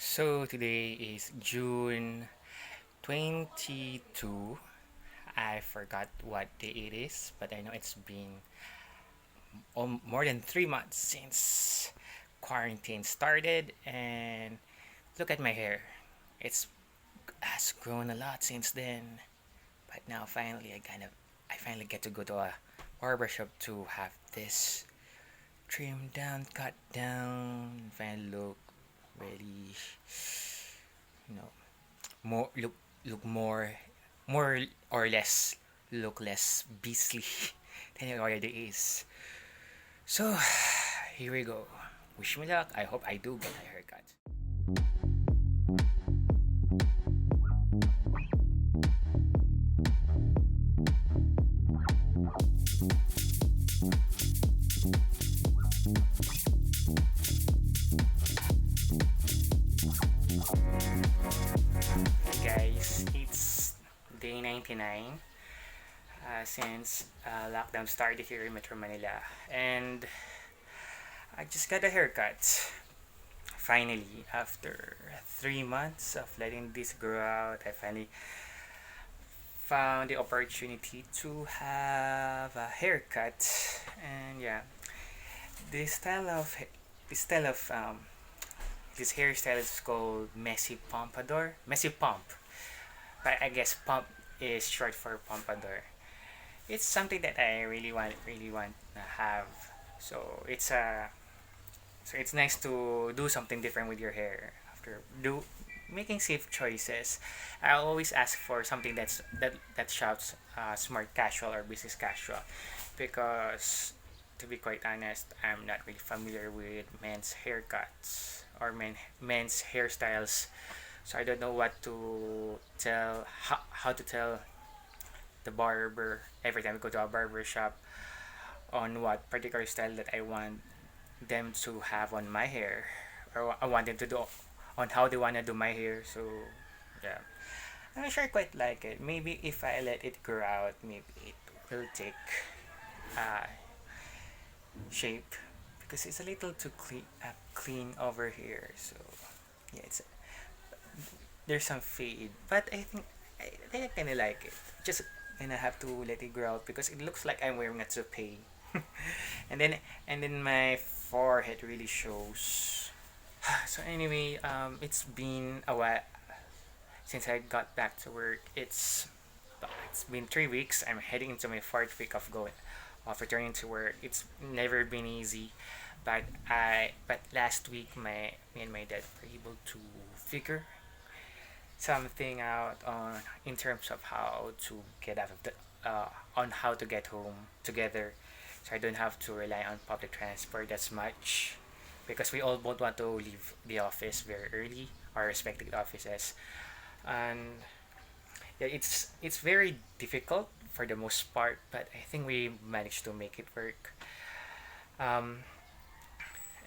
So today is June 22. I forgot what day it is, but I know it's been more than 3 months since quarantine started. And look at my hair. It's has grown a lot since then. But now finally, I finally get to go to a barber shop to have this trimmed down, cut down, finally look really, you know, more look more or less look less beastly than it already is. So here we go. Wish me luck. I hope I do get a haircut. Guys, it's day 99 since lockdown started here in Metro Manila, and I just got a haircut. Finally, after 3 months of letting this grow out, I finally found the opportunity to have a haircut. And yeah, this style of this style of this hairstyle is called messy pompadour, messy pump. But I guess pump is short for pompadour. It's something that I really want to have. So it's nice to do something different with your hair after do making safe choices. I always ask for something that shouts smart casual or business casual, because to be quite honest, I'm not really familiar with men's haircuts or men's hairstyles. So I don't know what to tell how to tell the barber every time I go to a barber shop on what particular style that I want them to have on my hair, or I want them to do on how they want to do my hair. So yeah, I'm not sure I quite like it. Maybe if I let it grow out, maybe it will take uh, shape, because it's a little too clean over here. So yeah, it's there's some fade, but I think I kind of like it. Just and I have to let it grow out because it looks like I'm wearing a toupee. and then my forehead really shows. So anyway, it's been a while since I got back to work. It's been 3 weeks. I'm heading into my fourth week of returning to work. It's never been easy, but last week me and my dad were able to figure something out on in terms of how to get out of the on how to get home together, so I don't have to rely on public transport as much, because we all both want to leave the office very early, our respective offices. And yeah, it's very difficult for the most part, but I think we managed to make it work. um,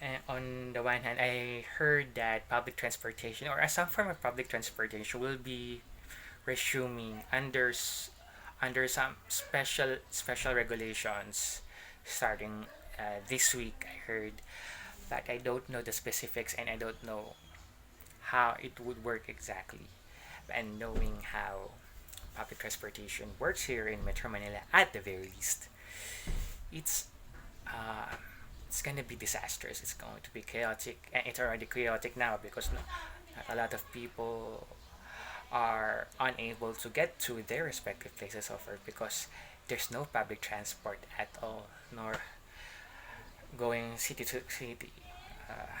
and on the one hand, I heard that public transportation or some form of public transportation will be resuming under some special regulations starting this week. I heard, but I don't know the specifics, and I don't know how it would work exactly. And knowing how public transportation works here in Metro Manila, at the very least, it's uh, it's gonna be disastrous. It's going to be chaotic, and it's already chaotic now because not a lot of people are unable to get to their respective places of work because there's no public transport at all, nor going city to city, uh,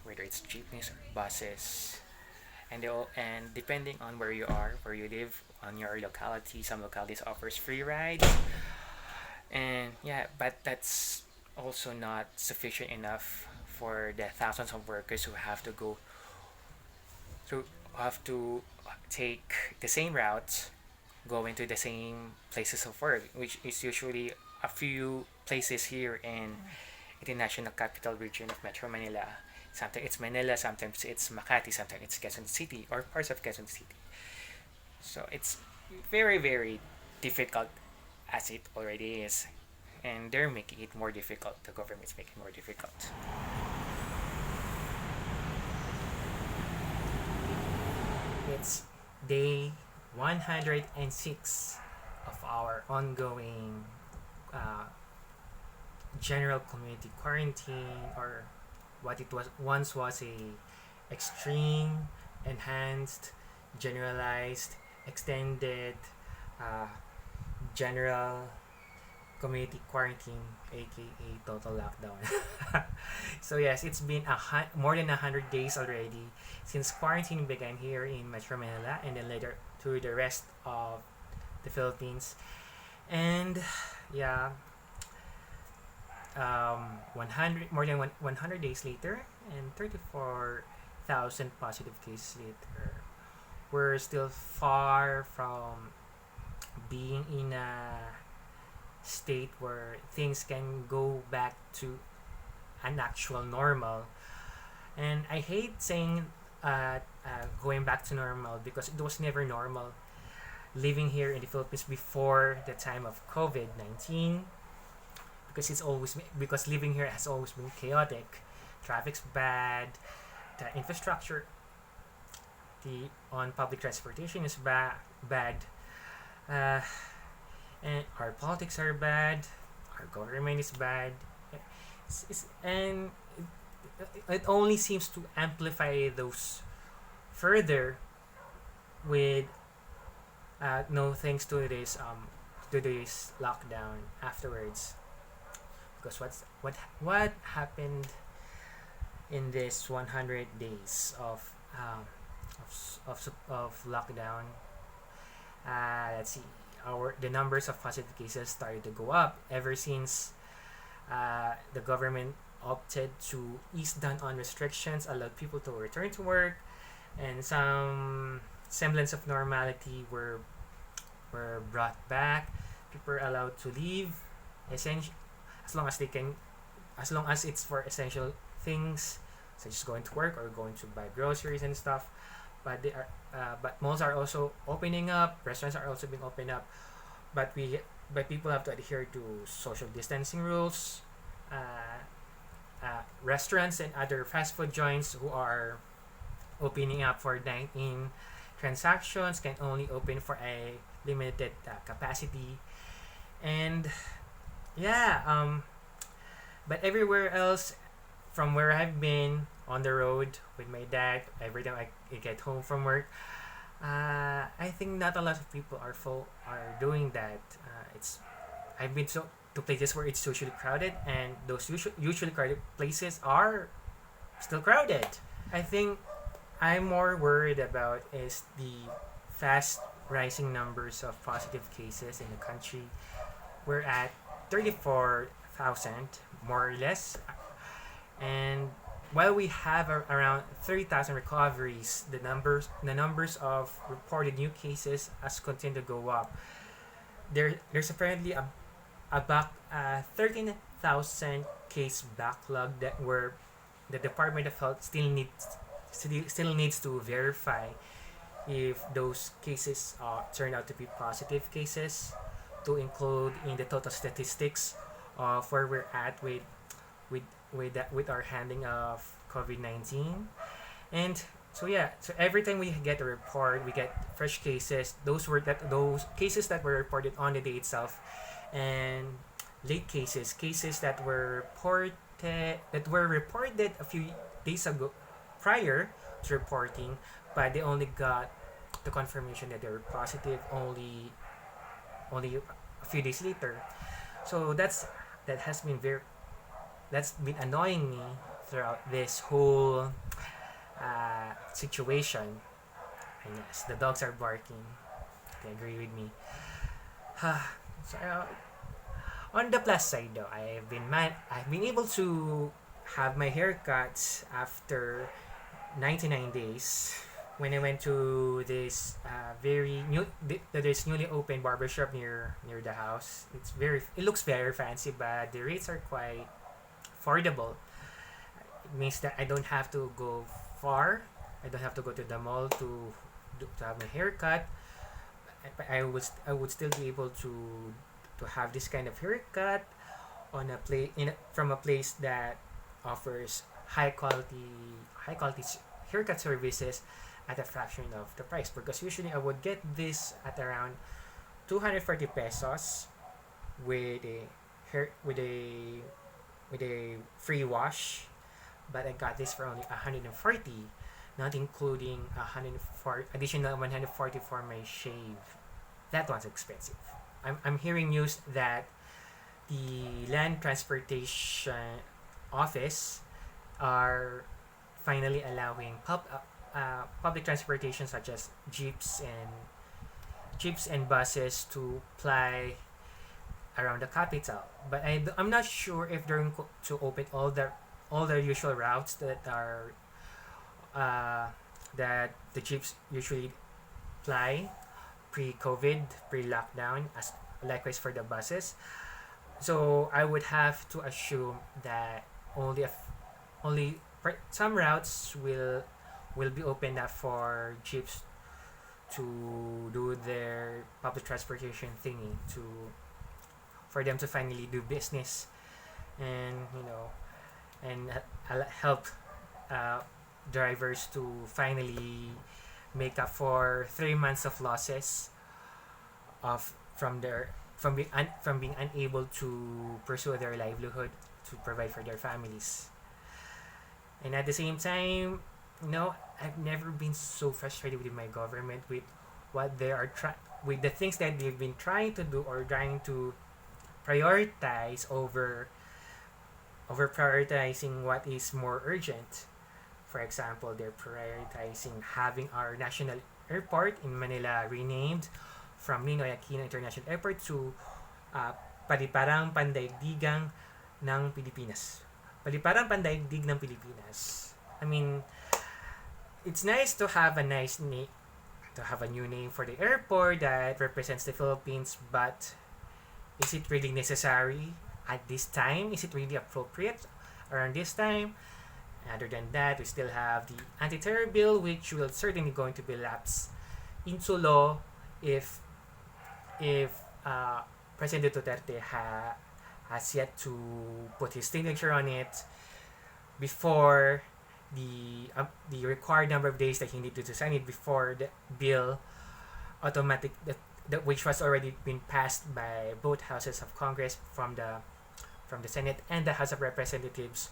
whether it's jeepneys or buses. And depending on where you are, where you live, on your locality, some localities offers free rides. And yeah, but that's also not sufficient enough for the thousands of workers who have to go through, have to take the same routes, going to the same places of work, which is usually a few places here in the national capital region of Metro Manila. Sometimes it's Manila, sometimes it's Makati, sometimes it's Quezon City or parts of Quezon City. So it's very difficult as it already is, and they're making it more difficult. The government's making it more difficult. it's day 106 of our ongoing uh, general community quarantine, or what it was once was a extreme, enhanced, generalized, extended, uh, general community quarantine, a.k.a. total lockdown. So yes, it's been more than 100 days already since quarantine began here in Metro Manila, and then later to the rest of the Philippines. And yeah, 100 more than 100 days later, and 34,000 positive cases later, we're still far from being in a state where things can go back to an actual normal. And I hate saying going back to normal, because it was never normal living here in the Philippines before the time of COVID-19, because living here has always been chaotic. Traffic's bad, the infrastructure, the on public transportation is bad, uh, and our politics are bad, our government is bad. And it only seems to amplify those further with no thanks to this lockdown afterwards. Because what happened in this 100 days of lockdown? Let's see. The numbers of positive cases started to go up ever since the government opted to ease down on restrictions, allowed people to return to work, and some semblance of normality were brought back. People are allowed to leave, essential, as long as they can, as long as it's for essential things, such as going to work or going to buy groceries and stuff. But malls are also opening up, restaurants are also being opened up, but people have to adhere to social distancing rules. Restaurants and other fast food joints who are opening up for dine-in transactions can only open for a limited capacity. And yeah, but everywhere else, from where I've been on the road with my dad, every time I get home from work, I think not a lot of people are doing that. I've been to places where it's usually crowded, and those usually crowded places are still crowded. I think I'm more worried about is the fast rising numbers of positive cases in the country. We're at 34,000, more or less, and while we have around 30,000 recoveries, the numbers of reported new cases has continued to go up. There's apparently a 13,000 case backlog that were the Department of Health still needs to verify if those cases turn out to be positive cases, to include in the total statistics of where we're at with our handling of COVID-19. And so yeah, so every time we get a report, we get fresh cases. Those cases that were reported on the day itself, and late cases that were reported a few days ago prior to reporting, but they only got the confirmation that they were positive only a few days later. So that has been that's been annoying me throughout this whole situation. And yes, the dogs are barking. They agree with me. So on the plus side, though, I've been able to have my hair cut after 99 days when I went to this this newly opened barbershop near the house. It looks very fancy, but the rates are quite affordable. It means that I don't have to go far. I don't have to go to the mall to have my hair cut. I would still be able to have this kind of haircut on from a place that offers high quality haircut services at a fraction of the price, because usually I would get this at around 240 pesos with a hair with a free wash, but I got this for only 140, not including 140 additional 140 for my shave. That one's expensive. I'm hearing news that the land transportation office are finally allowing public transportation such as jeeps and buses to ply around the capital. But I'm not sure if they're going to open all the usual routes that are that the jeeps usually ply pre-COVID, pre-lockdown, as likewise for the buses. So I would have to assume that only some routes will be opened up for jeeps to do their public transportation thingy, to for them to finally do business, and and help uh, drivers to finally make up for 3 months of losses of from being unable to pursue their livelihood to provide for their families. And at the same time, I've never been so frustrated with my government with what they are with the things that they've been trying to do, or trying to prioritize over prioritizing what is more urgent. For example, they're prioritizing having our national airport in Manila renamed from Ninoy Aquino International Airport to uh, Paliparang Pandaigdigang ng Pilipinas. Paliparang Pandaigdig ng Pilipinas. I mean, it's nice to have to have a new name for the airport that represents the Philippines, but is it really necessary at this time? Is it really appropriate around this time? Other than that, we still have the anti-terror bill, which will certainly going to be lapsed into law if President Duterte has yet to put his signature on it before the required number of days that he needed to sign it before the bill which was already been passed by both houses of Congress, from the Senate and the House of Representatives,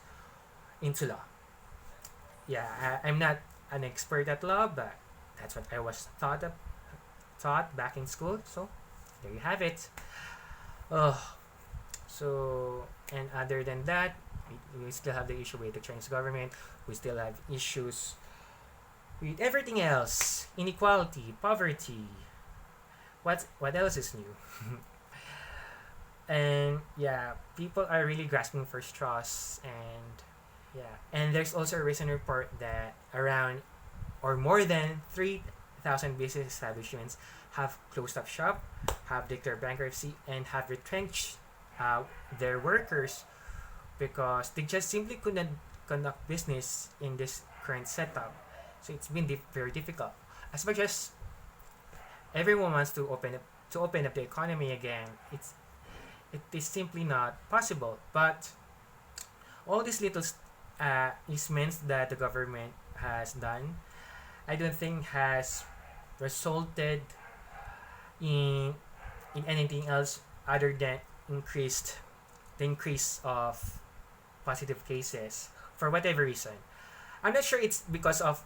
into law. Yeah, I'm not an expert at law, but that's what I was taught back in school. So there you have it. Oh, so, and other than that, we still have the issue with the Chinese government. We still have issues with everything else: inequality, poverty. What else is new? And yeah, people are really grasping for straws, and yeah, and there's also a recent report that around or more than 3,000 business establishments have closed up shop, have declared bankruptcy, and have retrenched their workers because they just simply couldn't conduct business in this current setup. So it's been very difficult. As much as everyone wants to open up the economy again, it is simply not possible. But all these little easements that the government has done, I don't think has resulted in anything else other than the increase of positive cases for whatever reason. I'm not sure it's because of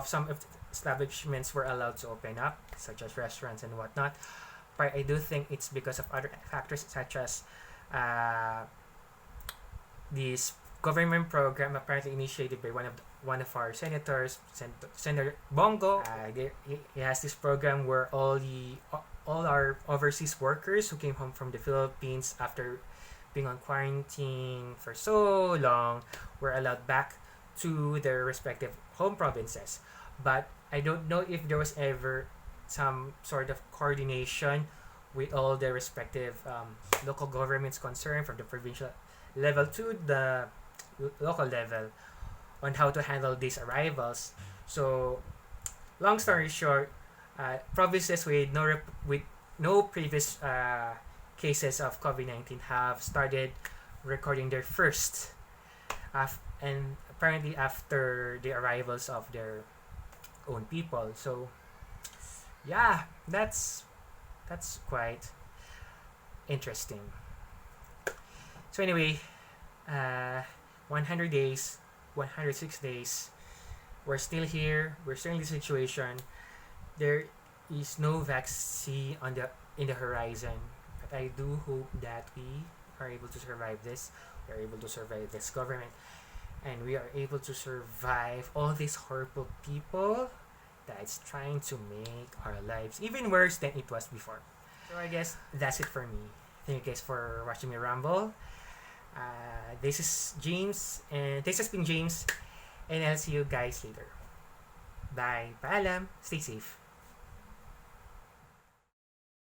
some establishments were allowed to open up, such as restaurants and whatnot, but I do think it's because of other factors such as this government program apparently initiated by one of our senators, Senator Bongo. He has this program where all our overseas workers who came home from the Philippines after being on quarantine for so long were allowed back to their respective home provinces. But I don't know if there was ever some sort of coordination with all the respective local governments concerned, from the provincial level to the local level, on how to handle these arrivals. So, long story short, provinces with no previous cases of COVID-19 have started recording their first, and apparently after the arrivals of their own people. So yeah, that's quite interesting. So anyway, uh, 100 days, 106 days. We're still here. We're still in this situation. There is no vaccine on the in the horizon, but I do hope that we are able to survive this. We are able to survive this government, and we are able to survive all these horrible people that's trying to make our lives even worse than it was before. So I guess that's it for me. Thank you guys for watching me ramble. This is James, and this has been James, and I'll see you guys later. Bye. Paalam. Stay safe.